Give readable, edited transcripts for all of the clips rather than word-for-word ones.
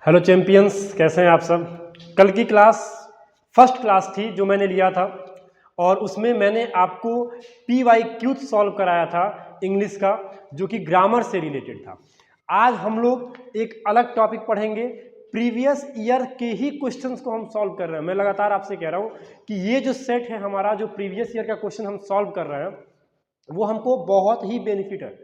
Hello champions, कैसे हैं आप सब। कल की क्लास फर्स्ट क्लास थी जो मैंने लिया था और उसमें मैंने आपको PYQ सॉल्व कराया था इंग्लिश का, जो कि ग्रामर से रिलेटेड था। आज हम लोग एक अलग टॉपिक पढ़ेंगे। प्रीवियस ईयर के ही क्वेश्चंस को हम सॉल्व कर रहे हैं। मैं लगातार आपसे कह रहा हूं कि ये जो सेट है हमारा, जो प्रीवियस ईयर का क्वेश्चन हम सॉल्व कर रहे हैं, वो हमको बहुत ही बेनिफिट है,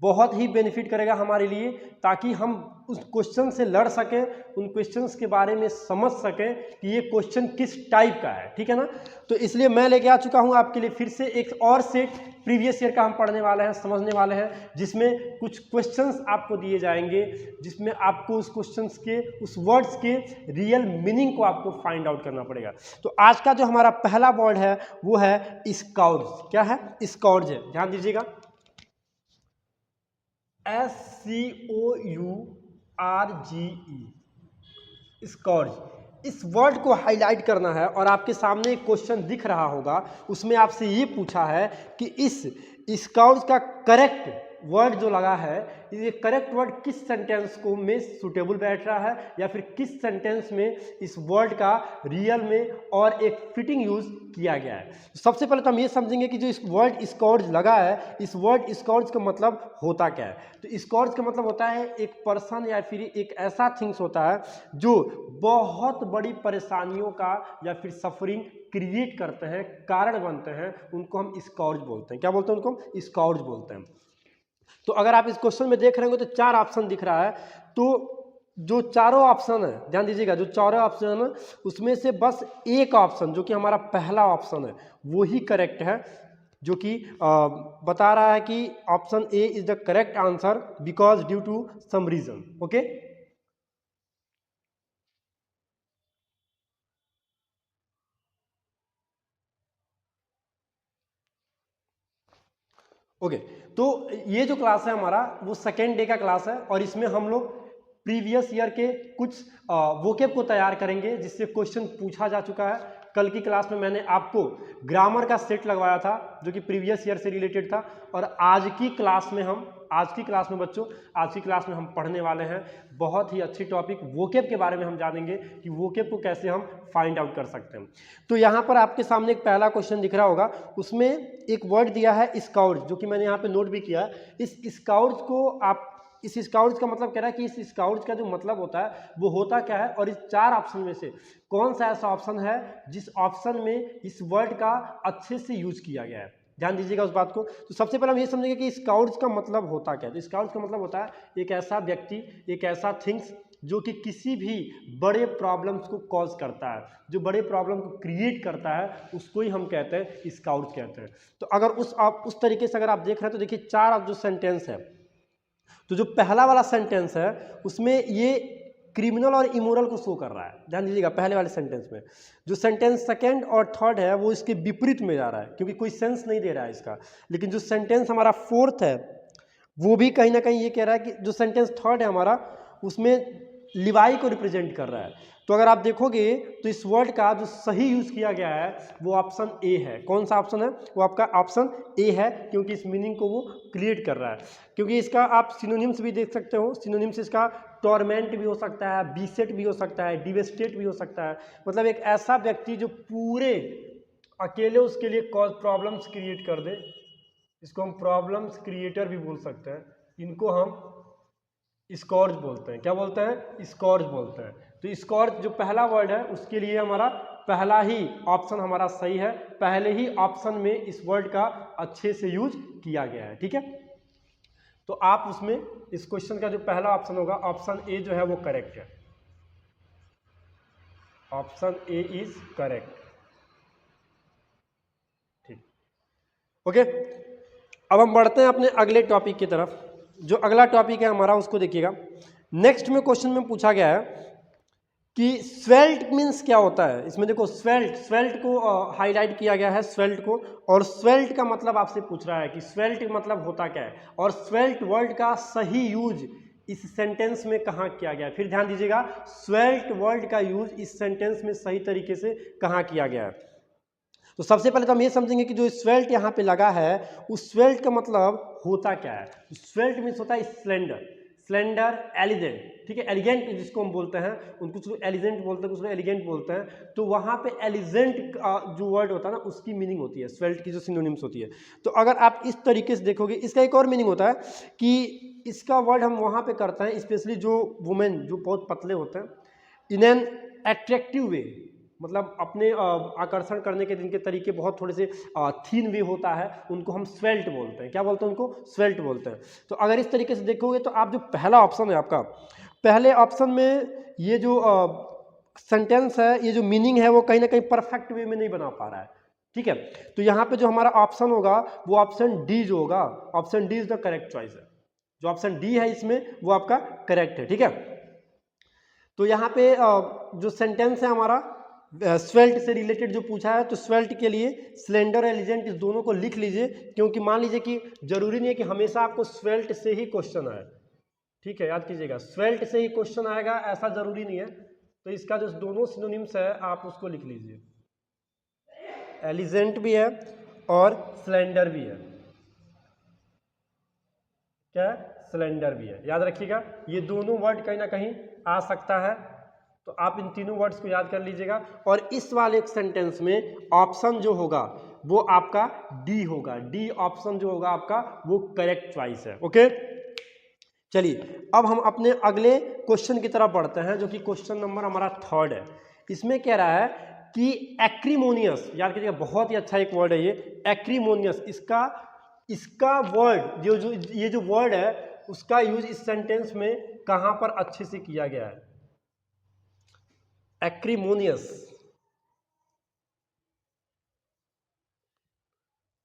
बहुत ही बेनिफिट करेगा हमारे लिए, ताकि हम उस क्वेश्चन से लड़ सकें, उन क्वेश्चंस के बारे में समझ सकें कि ये क्वेश्चन किस टाइप का है। ठीक है ना। तो इसलिए मैं लेके आ चुका हूं आपके लिए फिर से एक और सेट प्रीवियस ईयर का हम पढ़ने वाले हैं, समझने वाले हैं, जिसमें कुछ क्वेश्चंस आपको दिए जाएंगे, जिसमें आपको उस क्वेश्चंस के, उस वर्ड्स के रियल मीनिंग को आपको फाइंड आउट करना पड़ेगा। तो आज का जो हमारा पहला वर्ड है वो है स्काउर्ज। क्या है? स्काउर्ज है। ध्यान दीजिएगा, SCOURGE, स्कॉर्ज। इस वर्ड को हाईलाइट करना है और आपके सामने एक क्वेश्चन दिख रहा होगा, उसमें आपसे ये पूछा है कि इस स्कॉर्ज का करेक्ट वर्ड जो लगा है, ये करेक्ट वर्ड किस सेंटेंस को में सुटेबल बैठ रहा है, या फिर किस सेंटेंस में इस वर्ड का रियल में और एक फिटिंग यूज किया गया है। सबसे पहले तो हम ये समझेंगे कि जो इस वर्ड स्कॉर्ज लगा है, इस वर्ड स्कॉर्ज का मतलब होता क्या है। तो स्कॉर्ज का मतलब होता है एक पर्सन या फिर एक ऐसा थिंग्स होता है जो बहुत बड़ी परेशानियों का या फिर सफरिंग क्रिएट करते हैं, कारण बनते हैं, उनको हम स्कॉर्ज बोलते हैं। क्या बोलते हैं? उनको स्कॉर्ज बोलते हैं। तो अगर आप इस क्वेश्चन में देख रहे होंगे तो 4 ऑप्शन दिख रहा है। तो जो चारों ऑप्शन है, ध्यान दीजिएगा, जो चारों ऑप्शन है उसमें से बस एक ऑप्शन, जो कि हमारा पहला ऑप्शन है, वो ही करेक्ट है, जो कि बता रहा है कि option A is the correct answer because due to some reason. Okay, okay. तो ये जो क्लास है हमारा, वो सेकेंड डे का क्लास है और इसमें हम लोग प्रीवियस ईयर के कुछ वोकेब को तैयार करेंगे, जिससे क्वेश्चन पूछा जा चुका है। कल की क्लास में मैंने आपको ग्रामर का सेट लगवाया था जो कि प्रीवियस ईयर से रिलेटेड था, और आज की क्लास में बच्चों, आज की क्लास में हम पढ़ने वाले हैं बहुत ही अच्छी टॉपिक वोकेब के बारे में। हम जानेंगे कि वोकेब को कैसे हम फाइंड आउट कर सकते हैं। तो यहाँ पर आपके सामने एक पहला क्वेश्चन दिख रहा होगा, उसमें एक वर्ड दिया है स्काउट, जो कि मैंने यहाँ पे नोट भी किया। इस स्काउट को आप, इस स्काउट का मतलब कह रहा है कि इस स्काउट का जो मतलब होता है वो होता क्या है, और इस 4 ऑप्शन में से कौन सा ऐसा ऑप्शन है जिस ऑप्शन में इस वर्ड का अच्छे से यूज किया गया है। ध्यान दीजिएगा उस बात को। तो सबसे पहले हम ये समझेंगे कि स्काउट्स का मतलब होता क्या है। तो स्काउट्स का मतलब होता है एक ऐसा व्यक्ति, एक ऐसा थिंग्स जो कि किसी भी बड़े प्रॉब्लम्स को कॉज करता है, जो बड़े प्रॉब्लम को क्रिएट करता है, उसको ही हम कहते हैं स्काउट्स कहते हैं। तो अगर उस तरीके से अगर आप देख रहे हैं तो देखिए 4 जो सेंटेंस है, तो जो पहला वाला सेंटेंस है उसमें ये क्रिमिनल और इमोरल को शो कर रहा है। ध्यान दीजिएगा, पहले वाले सेंटेंस में। जो सेंटेंस सेकंड और थर्ड है वो इसके विपरीत में जा रहा है, क्योंकि कोई सेंस नहीं दे रहा है इसका। लेकिन जो सेंटेंस हमारा फोर्थ है वो भी कहीं ना कहीं ये कह रहा है कि जो सेंटेंस थर्ड है हमारा, उसमें लिवाई को रिप्रेजेंट कर रहा है। तो अगर आप देखोगे तो इस वर्ड का जो सही यूज किया गया है वो ऑप्शन ए है। कौन सा ऑप्शन है? वो आपका ऑप्शन ए है, क्योंकि इस मीनिंग को वो क्रिएट कर रहा है। क्योंकि इसका आप सिनोनिम्स भी देख सकते हो। सिनोनिम्स इसका टॉर्मेंट भी हो सकता है, बीसेट भी हो सकता है, डिवेस्टेट भी हो सकता है। मतलब एक ऐसा व्यक्ति जो पूरे अकेले उसके लिए कॉज प्रॉब्लम्स क्रिएट कर दे, इसको हम प्रॉब्लम्स क्रिएटर भी बोल सकते हैं। इनको हम स्कॉर्ज बोलते हैं। क्या बोलते हैं? स्कॉर्ज बोलते हैं। तो स्कॉर्ज जो पहला वर्ड है उसके लिए हमारा पहला ही ऑप्शन हमारा सही है। पहले ही ऑप्शन में इस वर्ड का अच्छे से यूज किया गया है। ठीक है, तो आप उसमें इस क्वेश्चन का जो पहला ऑप्शन होगा, ऑप्शन ए जो है वो करेक्ट है। Option A is correct. ठीक, ओके। अब हम बढ़ते हैं अपने अगले टॉपिक की तरफ। जो अगला टॉपिक है हमारा उसको देखिएगा। नेक्स्ट में क्वेश्चन में पूछा गया है कि स्वेल्ट मीन्स क्या होता है। इसमें देखो स्वेल्ट को हाईलाइट किया गया है, स्वेल्ट को। और स्वेल्ट का मतलब आपसे पूछ रहा है कि स्वेल्ट मतलब होता क्या है, और स्वेल्ट वर्ड का सही यूज इस सेंटेंस में कहाँ किया गया है। फिर ध्यान दीजिएगा, स्वेल्ट वर्ड का यूज इस सेंटेंस में सही तरीके से कहाँ किया गया है। तो सबसे पहले तो हम ये समझेंगे कि जो स्वेल्ट यहाँ पे लगा है, उस स्वेल्ट का मतलब होता क्या है। स्वेल्ट मीन्स होता है स्लेंडर। स्लेंडर, एलिजेंट, ठीक है। एलिगेंट जिसको हम बोलते हैं, उनको कुछ लोग एलिजेंट बोलते हैं, कुछ लोग एलिगेंट बोलते हैं। तो वहाँ पे एलिजेंट का जो वर्ड होता है ना, उसकी मीनिंग होती है स्वेल्ट की जो सिनोनिम्स होती है। तो अगर आप इस तरीके से देखोगे, इसका एक और मीनिंग होता है कि इसका वर्ड हम वहाँ पे करते हैं स्पेशली जो वुमेन जो बहुत पतले होते हैं, इन एन एट्रैक्टिव वे, मतलब अपने आकर्षण करने के जिनके तरीके बहुत थोड़े से थीन वे होता है, उनको हम स्वेल्ट बोलते हैं। क्या बोलते हैं उनको? स्वेल्ट बोलते हैं। तो अगर इस तरीके से देखोगे तो आप जो पहला ऑप्शन है आपका, पहले ऑप्शन में ये जो सेंटेंस है, ये जो मीनिंग है वो कहीं ना कहीं परफेक्ट वे में नहीं बना पा रहा है, ठीक है। तो यहाँ पे जो हमारा ऑप्शन होगा वो ऑप्शन डी जो होगा, option D is the correct choice है। जो ऑप्शन डी है इसमें वो आपका करेक्ट है, ठीक है। तो यहाँ पे जो सेंटेंस है हमारा स्वेल्ट से रिलेटेड जो पूछा है, तो स्वेल्ट के लिए स्लेंडर और एलिजेंट इस दोनों को लिख लीजिए, क्योंकि मान लीजिए कि जरूरी नहीं है कि हमेशा आपको स्वेल्ट से ही क्वेश्चन आए, ठीक है। याद कीजिएगा, स्वेल्ट से ही क्वेश्चन आएगा ऐसा जरूरी नहीं है। तो इसका जो दोनों सिनोनिम्स है आप उसको लिख लीजिए, एलिजेंट भी है और स्लेंडर भी है। क्या? स्लेंडर भी है। याद रखिएगा, ये दोनों वर्ड कहीं ना कहीं आ सकता है, तो आप इन तीनों वर्ड्स को याद कर लीजिएगा। और इस वाले सेंटेंस में ऑप्शन जो होगा वो आपका डी होगा, डी ऑप्शन जो होगा आपका वो करेक्ट चॉइस है। ओके, चलिए अब हम अपने अगले क्वेश्चन की तरफ बढ़ते हैं, जो कि क्वेश्चन नंबर हमारा 3 है। इसमें कह रहा है कि एक्रीमोनियस, याद कीजिएगा बहुत ही अच्छा एक वर्ड है ये एक्रीमोनियस। इसका वर्ड जो ये जो वर्ड है उसका यूज इस सेंटेंस में कहां पर अच्छे से किया गया है? Acrimonious,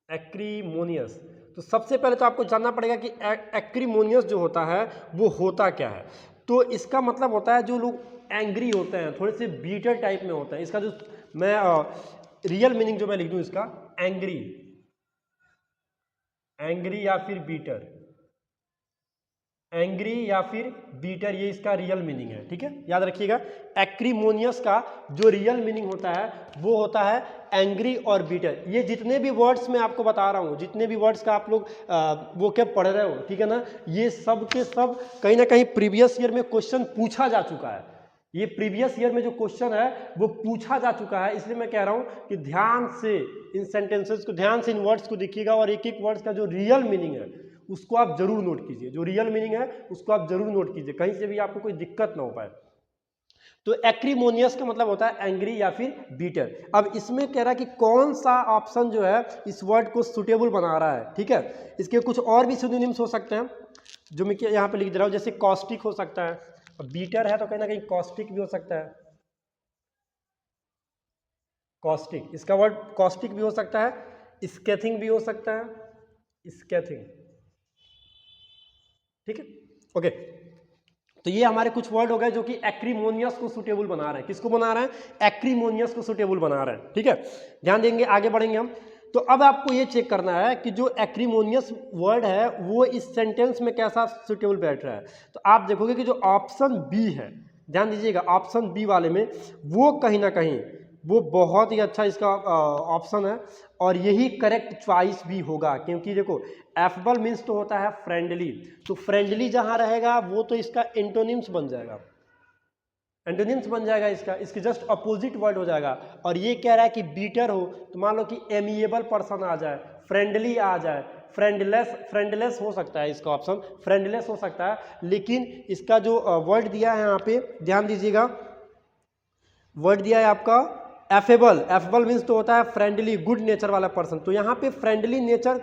acrimonious. तो सबसे पहले तो आपको जानना पड़ेगा कि एक्रीमोनियस जो होता है वो होता क्या है। तो इसका मतलब होता है जो लोग एंग्री होते हैं, थोड़े से बीटर टाइप में होते हैं। इसका जो मैं रियल मीनिंग जो मैं लिख दूं इसका, एंग्री, एंग्री या फिर बीटर, एंग्री या फिर बीटर, ये इसका रियल मीनिंग है, ठीक है। याद रखिएगा, एक्रीमोनियस का जो रियल मीनिंग होता है वो होता है एंग्री और बीटर। ये जितने भी वर्ड्स मैं आपको बता रहा हूँ, जितने भी वर्ड्स का आप लोग वो क्या पढ़ रहे हो, ठीक है ना, ये सब के सब कहीं ना कहीं प्रीवियस ईयर में क्वेश्चन पूछा जा चुका है। ये प्रीवियस ईयर में जो क्वेश्चन है वो पूछा जा चुका है। इसलिए मैं कह रहा हूँ कि ध्यान से इन सेंटेंसेस को, ध्यान से इन वर्ड्स को देखिएगा और एक एक वर्ड्स का जो रियल मीनिंग है उसको आप जरूर नोट कीजिए। जो रियल मीनिंग है उसको आप जरूर नोट कीजिए, कहीं से भी आपको कोई दिक्कत ना हो पाए। तो एक्रीमोनियस का मतलब होता है एंग्री या फिर बीटर। अब इसमें कह रहा है कि कौन सा ऑप्शन जो है इस वर्ड को सुटेबल बना रहा है, ठीक है। इसके कुछ और भी सिनोनिम्स हो सकते हैं जो मैं यहाँ पे लिख दे रहा हूँ, जैसे कॉस्टिक हो सकता है, बीटर है तो कहीं ना कहीं कॉस्टिक भी हो सकता है, कॉस्टिक, इसका वर्ड कॉस्टिक भी हो सकता है, स्केथिंग भी हो सकता है, स्केथिंग, ठीक है। ओके, तो ये हमारे कुछ वर्ड हो गए जो कि एक्रीमोनियस को सुटेबल बना रहे हैं। किसको बना रहे हैं? एक्रीमोनियस को सुटेबल बना रहे हैं, ठीक है। ध्यान देंगे, आगे बढ़ेंगे हम। तो अब आपको ये चेक करना है कि जो एक्रीमोनियस वर्ड है वो इस सेंटेंस में कैसा सुटेबल बैठ रहा है। तो आप देखोगे कि जो ऑप्शन बी है, ध्यान दीजिएगा, ऑप्शन बी वाले में वो कहीं ना कहीं वो बहुत ही अच्छा इसका ऑप्शन है और यही करेक्ट चॉइस भी होगा। क्योंकि देखो, एफबल मीन्स तो होता है फ्रेंडली, तो फ्रेंडली जहां रहेगा वो तो इसका एंटोनिम्स बन जाएगा, एंटोनिम्स बन जाएगा इसका, इसके जस्ट अपोजिट वर्ड हो जाएगा। और ये कह रहा है कि बीटर हो, तो मान लो कि एमिएबल पर्सन आ जाए, फ्रेंडली आ जाए, फ्रेंडलेस, फ्रेंडलेस हो सकता है इसका ऑप्शन, फ्रेंडलेस हो सकता है। लेकिन इसका जो वर्ड दिया है यहाँ पे ध्यान दीजिएगा, वर्ड दिया है आपका एफेबल। एफेबल मीन्स तो होता है फ्रेंडली, गुड नेचर वाला पर्सन। तो यहाँ पे फ्रेंडली नेचर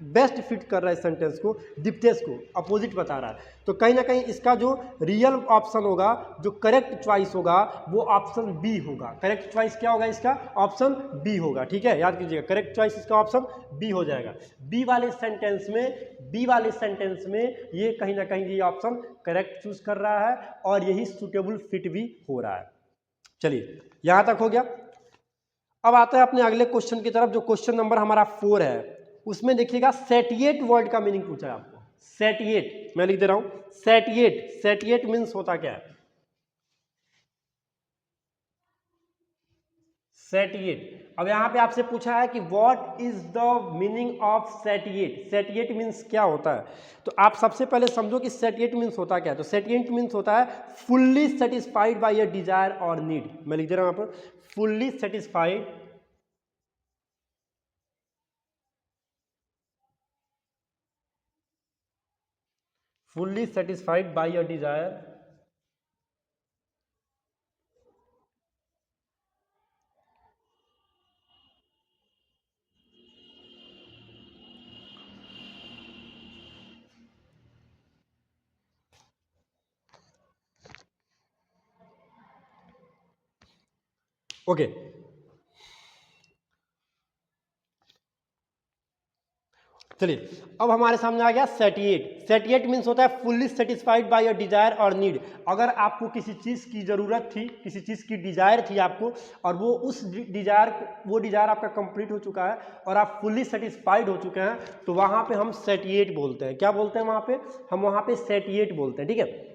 बेस्ट फिट कर रहा है इस सेंटेंस को, दीप्तेश को अपोजिट बता रहा है। तो कहीं ना कहीं इसका जो रियल ऑप्शन होगा, जो करेक्ट चॉइस होगा वो ऑप्शन बी होगा। करेक्ट चॉइस क्या होगा इसका? ऑप्शन बी होगा, ठीक है। याद कीजिएगा, करेक्ट चॉइस इसका ऑप्शन बी हो जाएगा। बी वाले सेंटेंस में ये कहीं ना कहीं ये ऑप्शन करेक्ट चूज कर रहा है और यही सुटेबल फिट भी हो रहा है। चलिए, यहां तक हो गया। अब आता है अपने अगले क्वेश्चन की तरफ, जो क्वेश्चन नंबर हमारा 4 है। उसमें देखिएगा सेटिएट वर्ड का मीनिंग पूछा है आपको। सेटिएट मैं लिख दे रहा हूं, सेटिएट, सेटिएट मीन्स होता क्या है? सेटिएट। अब यहाँ पे आपसे पूछा है कि what is the meaning of satiate. Satiate means क्या होता है, तो आप सबसे पहले समझो कि सेटिएट मीन्स होता क्या है। तो सेटिएट मीन्स होता है fully satisfied by your Dzire और नीड। मैं लिख दे रहा हूँ यहाँ पर, fully satisfied by your Dzire okay. चलिए अब हमारे सामने आ गया सेटिएट। सेटिएट मीन्स होता है fully satisfied by your Dzire और नीड। अगर आपको किसी चीज़ की ज़रूरत थी, किसी चीज़ की डिजायर थी आपको, और वो उस डिजायर आपका कंप्लीट हो चुका है और आप फुल्ली सेटिस्फाइड हो चुके हैं, तो वहाँ पे हम सेटिएट बोलते हैं। क्या बोलते हैं वहाँ पे? हम वहाँ पे सेटिएट बोलते हैं, ठीक है।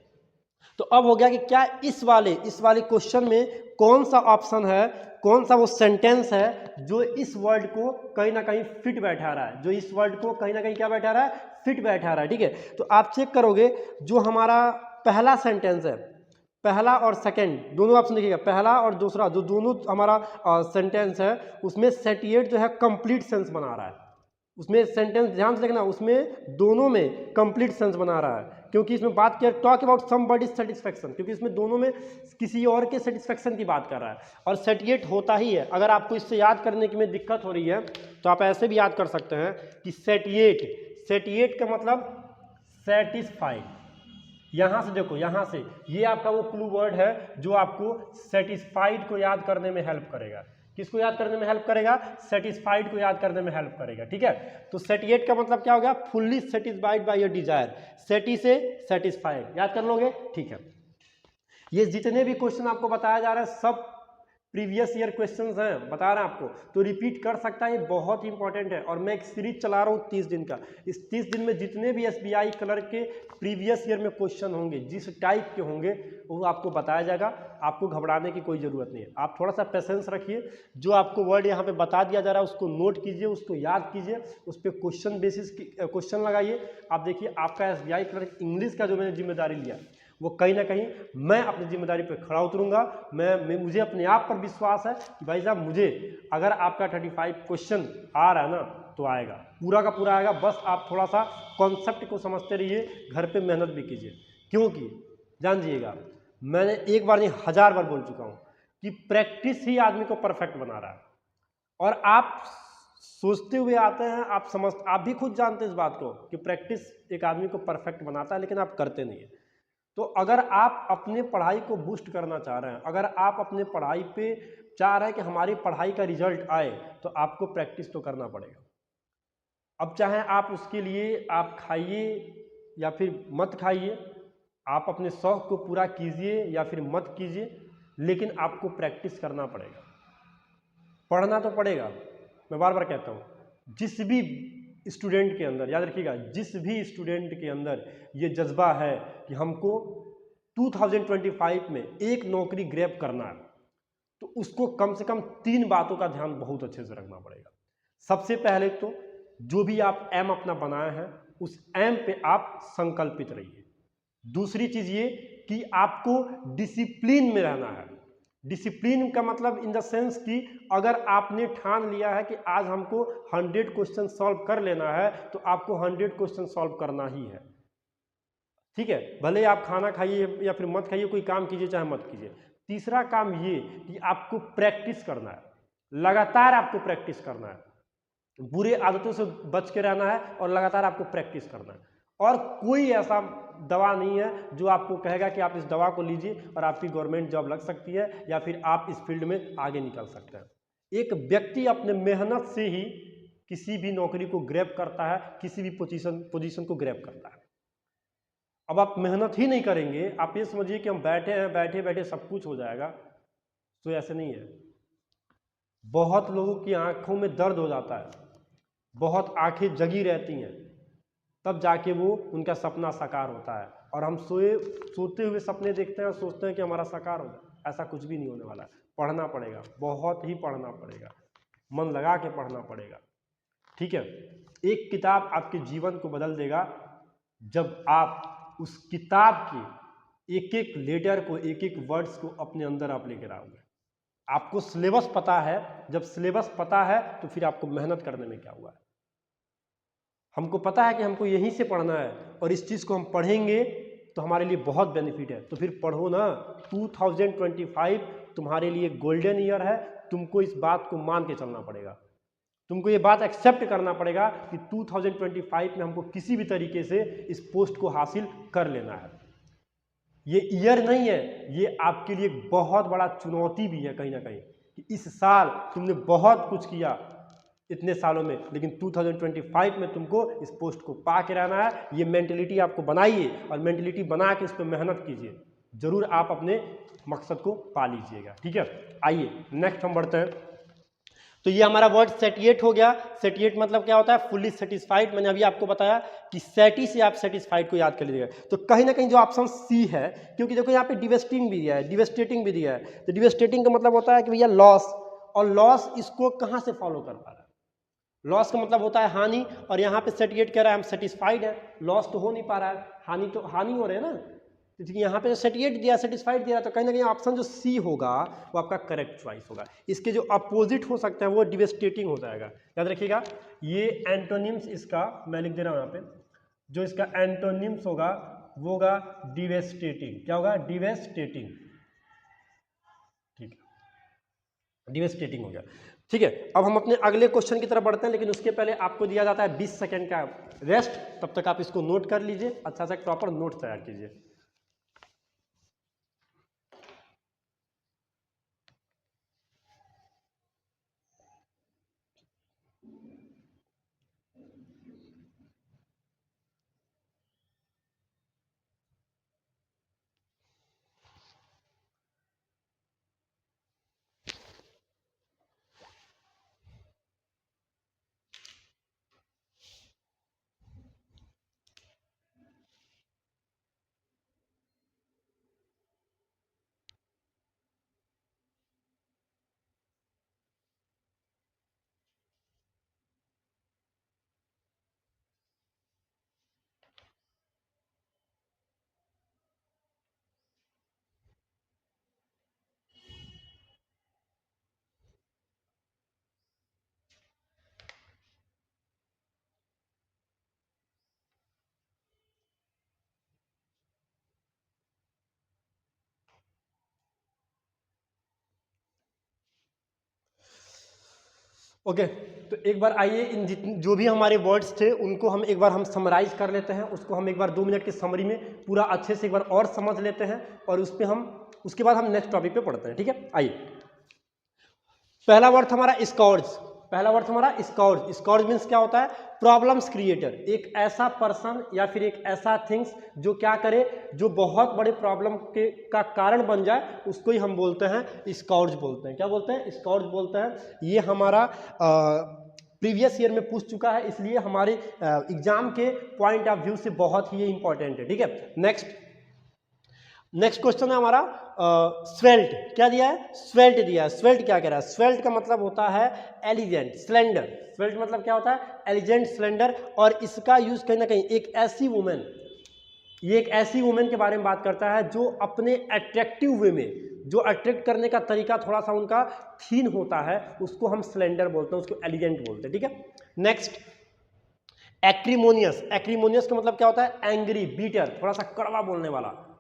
तो अब हो गया कि क्या इस वाले क्वेश्चन में कौन सा ऑप्शन है, कौन सा वो सेंटेंस है जो इस वर्ड को कहीं ना कहीं फिट बैठा रहा है, जो इस वर्ड को कहीं ना कहीं क्या बैठा रहा है, फिट बैठा रहा है, ठीक है। तो आप चेक करोगे, जो हमारा पहला सेंटेंस है, पहला और सेकंड दोनों ऑप्शन देखिएगा, पहला और दूसरा जो दोनों हमारा सेंटेंस है, उसमें सेटिएट जो है कंप्लीट सेंस बना रहा है। उसमें सेंटेंस ध्यान से देखना, उसमें दोनों में कंप्लीट सेंस बना रहा है, क्योंकि इसमें बात किया टॉक अबाउट समबॉडी सेटिस्फेक्शन, क्योंकि इसमें दोनों में किसी और के सेटिस्फेक्शन की बात कर रहा है, और सेटिएट होता ही है। अगर आपको इससे याद करने की में दिक्कत हो रही है तो आप ऐसे भी याद कर सकते हैं कि सेटिएट का मतलब सेटिस्फाइड। यहां से देखो, यहां से ये आपका वो क्लू वर्ड है जो आपको सेटिस्फाइड को याद करने में हेल्प करेगा। किसको याद करने में हेल्प करेगा? सेटिस्फाइड को याद करने में हेल्प करेगा, ठीक है। तो सेटिएट का मतलब क्या हो गया? Fully satisfied by your desire. सेटी से सेटिस्फाइड, याद कर लोगे, ठीक है। ये जितने भी क्वेश्चन आपको बताया जा रहा है सब प्रीवियस ईयर क्वेश्चंस हैं, बता रहे हैं आपको, तो रिपीट कर सकता है, ये बहुत इंपॉर्टेंट है। और मैं एक सीरीज चला रहा हूँ 30 दिन का। इस 30 दिन में जितने भी एसबीआई क्लर्क के प्रीवियस ईयर में क्वेश्चन होंगे, जिस टाइप के होंगे, वो आपको बताया जाएगा। आपको घबराने की कोई ज़रूरत नहीं है, आप थोड़ा सा पेशेंस रखिए। जो आपको वर्ड यहाँ पे बता दिया जा रहा है उसको नोट कीजिए, उसको याद कीजिए, उस पर क्वेश्चन बेसिस क्वेश्चन लगाइए। आप देखिए आपका एसबीआई क्लर्क इंग्लिश का जो मैंने जिम्मेदारी लिया, वो कहीं ना कहीं मैं अपनी जिम्मेदारी पर खड़ा उतरूंगा। मुझे अपने आप पर विश्वास है कि भाई साहब, मुझे अगर आपका 35 क्वेश्चन आ रहा है ना, तो आएगा, पूरा का पूरा आएगा। बस आप थोड़ा सा कॉन्सेप्ट को समझते रहिए, घर पे मेहनत भी कीजिए। क्योंकि जानिएगा, मैंने एक बार नहीं 1000 बार बोल चुका हूँ कि प्रैक्टिस ही आदमी को परफेक्ट बना रहा है। और आप सोचते हुए आते हैं, आप भी खुद जानते हैं इस बात को कि प्रैक्टिस एक आदमी को परफेक्ट बनाता है, लेकिन आप करते नहीं है। तो अगर आप अपने पढ़ाई को बूस्ट करना चाह रहे हैं, अगर आप अपने पढ़ाई पे चाह रहे हैं कि हमारी पढ़ाई का रिजल्ट आए, तो आपको प्रैक्टिस तो करना पड़ेगा। अब चाहे आप उसके लिए आप खाइए या फिर मत खाइए, आप अपने शौक को पूरा कीजिए या फिर मत कीजिए, लेकिन आपको प्रैक्टिस करना पड़ेगा, पढ़ना तो पड़ेगा। मैं बार बार कहता हूँ, जिस भी स्टूडेंट के अंदर, याद रखिएगा, जिस भी स्टूडेंट के अंदर ये जज्बा है कि हमको 2025 में एक नौकरी ग्रैब करना है, तो उसको कम से कम 3 बातों का ध्यान बहुत अच्छे से रखना पड़ेगा। सबसे पहले तो जो भी आप एम अपना बनाए हैं, उस एम पे आप संकल्पित रहिए। दूसरी चीज ये कि आपको डिसिप्लिन में रहना है। डिसिप्लिन का मतलब इन द सेंस कि अगर आपने ठान लिया है कि आज हमको 100 क्वेश्चन सॉल्व कर लेना है, तो आपको 100 क्वेश्चन सॉल्व करना ही है, ठीक है। भले आप खाना खाइए या फिर मत खाइए, कोई काम कीजिए चाहे मत कीजिए। तीसरा काम ये कि आपको प्रैक्टिस करना है, लगातार आपको प्रैक्टिस करना है, बुरे आदतों से बच के रहना है और लगातार आपको प्रैक्टिस करना है। और कोई ऐसा दवा नहीं है जो आपको कहेगा कि आप इस दवा को लीजिए और आपकी गवर्नमेंट जॉब लग सकती है या फिर आप इस फील्ड में आगे निकल सकते हैं। एक व्यक्ति अपने मेहनत से ही किसी भी नौकरी को ग्रैब करता है, किसी भी पोजीशन को ग्रैब करता है। अब आप मेहनत ही नहीं करेंगे, आप ये समझिए कि हम बैठे हैं, बैठे बैठे सब कुछ हो जाएगा, तो ऐसे नहीं है। बहुत लोगों की आंखों में दर्द हो जाता है, बहुत आंखें जगी रहती हैं, तब जाके वो उनका सपना साकार होता है। और हम सोते हुए सपने देखते हैं और सोचते हैं कि हमारा साकार हो जाए, ऐसा कुछ भी नहीं होने वाला है। पढ़ना पड़ेगा, बहुत ही पढ़ना पड़ेगा, मन लगा के पढ़ना पड़ेगा, ठीक है। एक किताब आपके जीवन को बदल देगा जब आप उस किताब के एक एक लेटर को, एक एक वर्ड्स को अपने अंदर आप लेकर आओगे। आपको सिलेबस पता है, जब सिलेबस पता है तो फिर आपको मेहनत करने में क्या हुआ है। हमको पता है कि हमको यहीं से पढ़ना है और इस चीज़ को हम पढ़ेंगे तो हमारे लिए बहुत बेनिफिट है, तो फिर पढ़ो ना। 2025 तुम्हारे लिए गोल्डन ईयर है, तुमको इस बात को मान के चलना पड़ेगा, तुमको ये बात एक्सेप्ट करना पड़ेगा कि 2025 में हमको किसी भी तरीके से इस पोस्ट को हासिल कर लेना है। ये ईयर नहीं है, ये आपके लिए एक बहुत बड़ा चुनौती भी है कहीं ना कहीं, कि इस साल तुमने बहुत कुछ किया इतने सालों में, लेकिन 2025 में तुमको इस पोस्ट को पा के रहना है। ये मेंटलिटी आपको बनाइए और मेंटलिटी बना के इस पर मेहनत कीजिए, जरूर आप अपने मकसद को पा लीजिएगा, ठीक है। आइए नेक्स्ट हम बढ़ते हैं। तो ये हमारा वर्ड सेटिएट हो गया। सेटिएट मतलब क्या होता है? Fully satisfied. मैंने अभी आपको बताया कि सेटी से आप सेटिस्फाइड को याद कर लीजिएगा। तो कहीं ना कहीं जो ऑप्शन सी है, क्योंकि देखो यहाँ पे डिवेस्टिंग भी दिया है, डिवेस्टेटिंग भी दिया है, तो डिवेस्टेटिंग का मतलब होता है कि भैया लॉस, और लॉस इसको कहाँ से फॉलो कर पा रहा है? लॉस का मतलब होता है हानि, और यहाँ पे सेटिएट कह रहा है हम सेटिस्फाइड है, लॉस तो हो नहीं पा रहा है, हानि हो रहे हैं ना, तो यहाँ पे जो सेटिएट दिया, सेटिस्फाइड दिया, तो कहीं ना कहीं ऑप्शन जो सी होगा वो आपका करेक्ट चॉइस होगा। इसके जो अपोजिट हो सकता है वो डिवेस्टेटिंग हो जाएगा, याद रखिएगा। ये एंटोनिम्स इसका मैं लिख दे रहा हूँ यहाँ पे, जो इसका एंटोनिम्स होगा वो होगा डिवेस्टेटिंग। क्या होगा? डिवेस्टेटिंग, ठीक है, डिवेस्टेटिंग हो गया, ठीक है। अब हम अपने अगले क्वेश्चन की तरफ बढ़ते हैं, लेकिन उसके पहले आपको दिया जाता है 20 सेकंड का रेस्ट, तब तक आप इसको नोट कर लीजिए, अच्छा सा प्रॉपर नोट तैयार कीजिए। ओके, तो एक बार आइए इन जो भी हमारे वर्ड्स थे उनको हम एक बार हम समराइज कर लेते हैं, उसको हम एक बार 2 मिनट की समरी में पूरा अच्छे से एक बार और समझ लेते हैं, और उस पर हम उसके बाद हम नेक्स्ट टॉपिक पे पढ़ते हैं, ठीक है। आइए, पहला वर्ड हमारा स्कॉर्ज। पहला वर्ड हमारा स्कॉर्ज। स्कॉर्ज मीन्स क्या होता है? Problems creator. एक ऐसा पर्सन या फिर एक ऐसा थिंग्स जो क्या करे, जो बहुत बड़े प्रॉब्लम के का कारण बन जाए, उसको ही हम बोलते हैं स्कॉर्ज बोलते हैं। क्या बोलते हैं? स्कॉर्ज बोलते हैं। ये हमारा प्रीवियस ईयर में पूछ चुका है, इसलिए हमारे एग्जाम के पॉइंट ऑफ व्यू से बहुत ही ये इंपॉर्टेंट है, ठीक है। नेक्स्ट क्वेश्चन है हमारा स्वेल्ट। क्या दिया है? स्वेल्ट दिया है। स्वेल्ट क्या कह रहा है? स्वेल्ट का मतलब होता है एलिजेंट, स्लेंडर। स्वेल्ट मतलब क्या होता है? एलिजेंट, स्लेंडर। और इसका यूज कहीं ना कहीं एक ऐसी वुमेन, ये एक ऐसी वुमेन के बारे में बात करता है जो अपने अट्रैक्टिव वे में, जो अट्रैक्ट करने का तरीका थोड़ा सा उनका थीन होता है, उसको हम स्लेंडर बोलते हैं, उसको एलिजेंट बोलते हैं, ठीक है। Next acrimonious. एक्रीमोनियस का मतलब क्या होता है? एंग्री, बीटर, थोड़ा सा कड़वा बोलने वाला।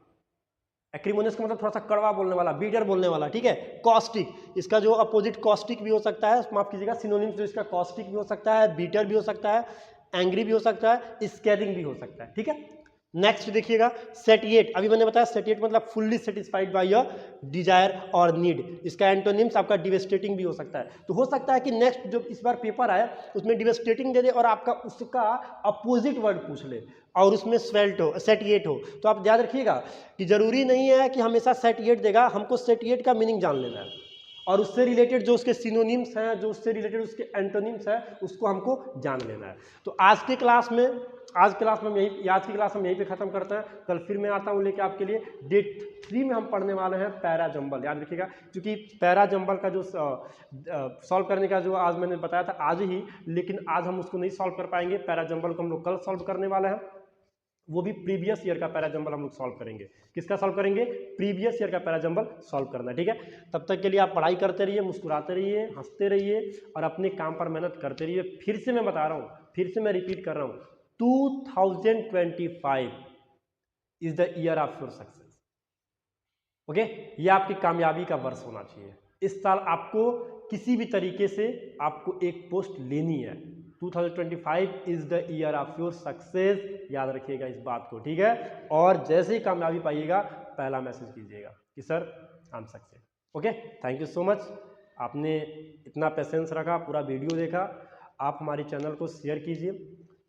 एक्रीमोनियस का मतलब थोड़ा सा कड़वा बोलने वाला, बीटर बोलने वाला, ठीक है। कॉस्टिक, इसका जो अपोजिट कॉस्टिक भी हो सकता है, माफ कीजिएगा, सिनोनिम्स जो इसका कॉस्टिक भी हो सकता है, बीटर भी हो सकता है, एंग्री भी हो सकता है, स्कैरिंग भी हो सकता है, ठीक है। नेक्स्ट देखिएगा सेटिएट। अभी मैंने बताया सेटिएट मतलब fully satisfied by your Dzire और नीड। इसका एंटोनिम्स आपका डिवेस्टेटिंग भी हो सकता है। तो हो सकता है कि नेक्स्ट जो इस बार पेपर आए उसमें डिवेस्टेटिंग दे दे और आपका उसका अपोजिट वर्ड पूछ ले और उसमें स्वेल्ट हो, सेटिएट हो। तो आप याद रखिएगा कि जरूरी नहीं है कि हमेशा सेटिएट देगा, हमको सेटिएट का मीनिंग जान लेना है और उससे रिलेटेड जो उसके सिनोनिम्स हैं, जो उससे रिलेटेड उसके एंटोनिम्स हैं, उसको हमको जान लेना है। तो आज के क्लास में आज क्लास में आज की क्लास हम यहीं पे ख़त्म करते हैं। कल फिर मैं आता हूँ लेके आपके लिए डे 3 में हम पढ़ने वाले हैं पैरा जंबल। याद रखिएगा, क्योंकि पैरा जंबल का जो सॉल्व करने का जो आज मैंने बताया था आज ही, लेकिन आज हम उसको नहीं सॉल्व कर पाएंगे। पैरा जंबल को हम लोग कल सॉल्व करने वाले हैं, वो भी प्रीवियस ईयर का पैरा जंबल हम लोग सॉल्व करेंगे। किसका सॉल्व करेंगे? प्रीवियस ईयर का पैरा जंबल सॉल्व करना है, ठीक है। तब तक के लिए आप पढ़ाई करते रहिए, मुस्कुराते रहिए, हंसते रहिए और अपने काम पर मेहनत करते रहिए। फिर से मैं बता रहा हूँ, फिर से मैं रिपीट कर रहा हूँ, 2025 is the year of your success. Okay, ये आपकी कामयाबी का वर्ष होना चाहिए। इस साल आपको किसी भी तरीके से आपको एक पोस्ट लेनी है। 2025 is the year of your success, याद रखिएगा इस बात को, ठीक है। और जैसे ही कामयाबी पाइएगा पहला मैसेज कीजिएगा कि sir I am success. Okay, thank you so much. आपने इतना पेशेंस रखा, पूरा वीडियो देखा। आप हमारे चैनल को शेयर कीजिए,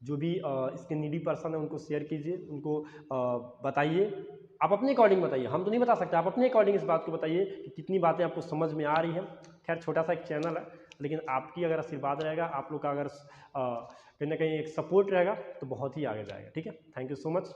जो भी इसके नीडी पर्सन है उनको शेयर कीजिए, उनको बताइए। आप अपने अकॉर्डिंग बताइए, हम तो नहीं बता सकते, आप अपने अकॉर्डिंग इस बात को बताइए कि कितनी बातें आपको समझ में आ रही हैं। खैर छोटा सा एक चैनल है, लेकिन आपकी अगर आशीर्वाद रहेगा, आप लोग का अगर कहीं ना कहीं एक सपोर्ट रहेगा तो बहुत ही आगे जाएगा, ठीक है। Thank you so much.